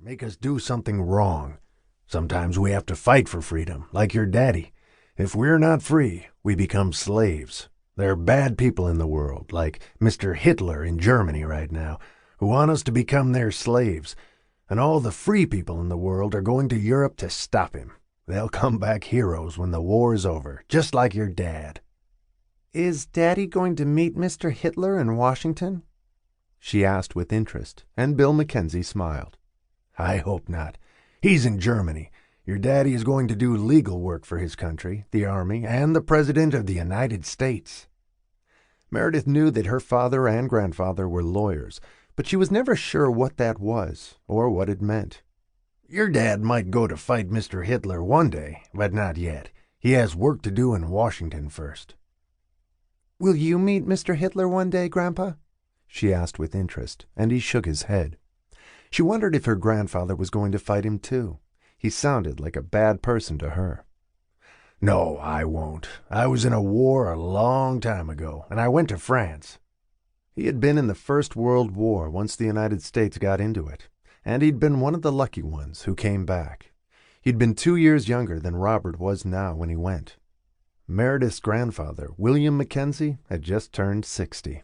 make us do something wrong. Sometimes we have to fight for freedom, like your daddy. If we're not free, we become slaves. There are bad people in the world, like Mr. Hitler in Germany right now, who want us to become their slaves. And all the free people in the world are going to Europe to stop him. They'll come back heroes when the war is over, just like your dad." "Is Daddy going to meet Mr. Hitler in Washington?" she asked with interest, and Bill McKenzie smiled. "I hope not. He's in Germany. Your daddy is going to do legal work for his country, the Army, and the President of the United States." Meredith knew that her father and grandfather were lawyers, but she was never sure what that was or what it meant. "Your dad might go to fight Mr. Hitler one day, but not yet. He has work to do in Washington first." "Will you meet Mr. Hitler one day, Grandpa?" she asked with interest, and he shook his head. She wondered if her grandfather was going to fight him too. He sounded like a bad person to her. "No, I won't. I was in a war a long time ago, and I went to France." He had been in the First World War once the United States got into it, and he'd been one of the lucky ones who came back. He'd been 2 years younger than Robert was now when he went. Meredith's grandfather, William McKenzie, had just turned 60.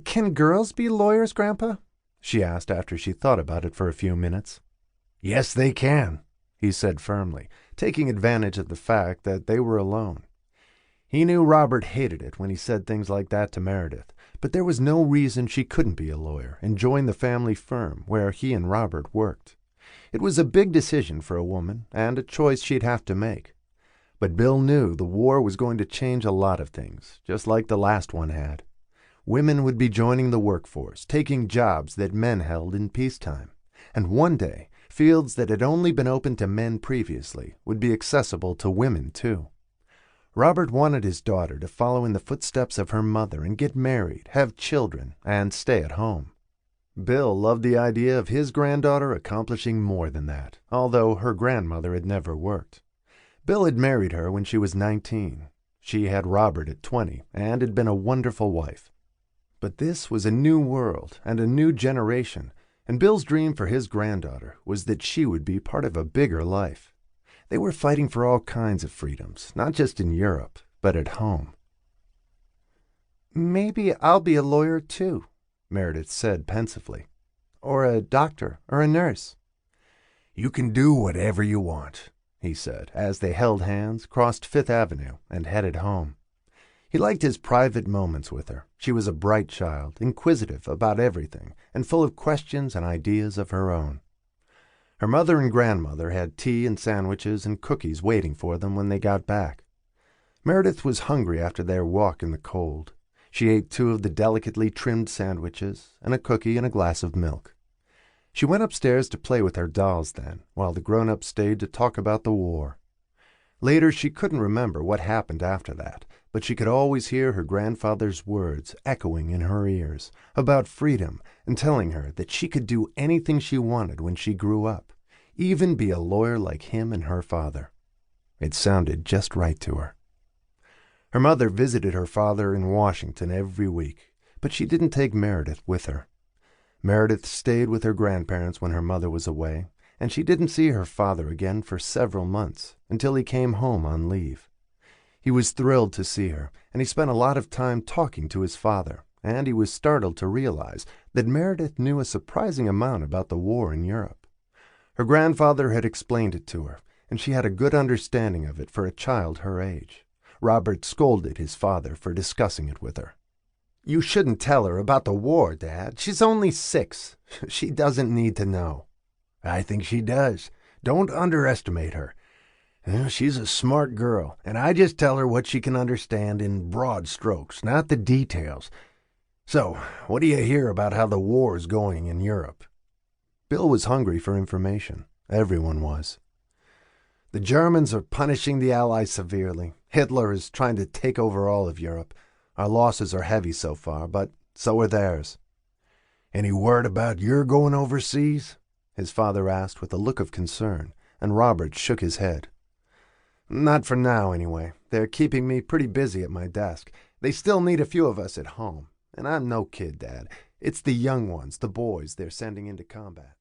"Can girls be lawyers, Grandpa?" she asked after she thought about it for a few minutes. "Yes, they can," he said firmly, taking advantage of the fact that they were alone. He knew Robert hated it when he said things like that to Meredith, but there was no reason she couldn't be a lawyer and join the family firm where he and Robert worked. It was a big decision for a woman, and a choice she'd have to make. But Bill knew the war was going to change a lot of things, just like the last one had. Women would be joining the workforce, taking jobs that men held in peacetime. And one day, fields that had only been open to men previously would be accessible to women too. Robert wanted his daughter to follow in the footsteps of her mother and get married, have children, and stay at home. Bill loved the idea of his granddaughter accomplishing more than that, although her grandmother had never worked. Bill had married her when she was 19. She had Robert at 20 and had been a wonderful wife. But this was a new world and a new generation, and Bill's dream for his granddaughter was that she would be part of a bigger life. They were fighting for all kinds of freedoms, not just in Europe, but at home. "Maybe I'll be a lawyer too," Meredith said pensively. "Or a doctor, or a nurse." "You can do whatever you want," he said, as they held hands, crossed Fifth Avenue, and headed home. He liked his private moments with her. She was a bright child, inquisitive about everything, and full of questions and ideas of her own. Her mother and grandmother had tea and sandwiches and cookies waiting for them when they got back. Meredith was hungry after their walk in the cold. She ate 2 of the delicately trimmed sandwiches and a cookie and a glass of milk. She went upstairs to play with her dolls then, while the grown-ups stayed to talk about the war. Later she couldn't remember what happened after that, but she could always hear her grandfather's words echoing in her ears about freedom and telling her that she could do anything she wanted when she grew up, even be a lawyer like him and her father. It sounded just right to her. Her mother visited her father in Washington every week, but she didn't take Meredith with her. Meredith stayed with her grandparents when her mother was away, and she didn't see her father again for several months until he came home on leave. He was thrilled to see her, and he spent a lot of time talking to his father, and he was startled to realize that Meredith knew a surprising amount about the war in Europe. Her grandfather had explained it to her, and she had a good understanding of it for a child her age. Robert scolded his father for discussing it with her. "You shouldn't tell her about the war, Dad. She's only 6. She doesn't need to know." "I think she does. Don't underestimate her. She's a smart girl, and I just tell her what she can understand in broad strokes, not the details. So, what do you hear about how the war's going in Europe?" Bill was hungry for information. Everyone was. "The Germans are punishing the Allies severely. Hitler is trying to take over all of Europe. Our losses are heavy so far, but so are theirs." "Any word about your going overseas?" his father asked with a look of concern, and Robert shook his head. "Not for now, anyway. They're keeping me pretty busy at my desk. They still need a few of us at home. And I'm no kid, Dad. It's the young ones, the boys, they're sending into combat."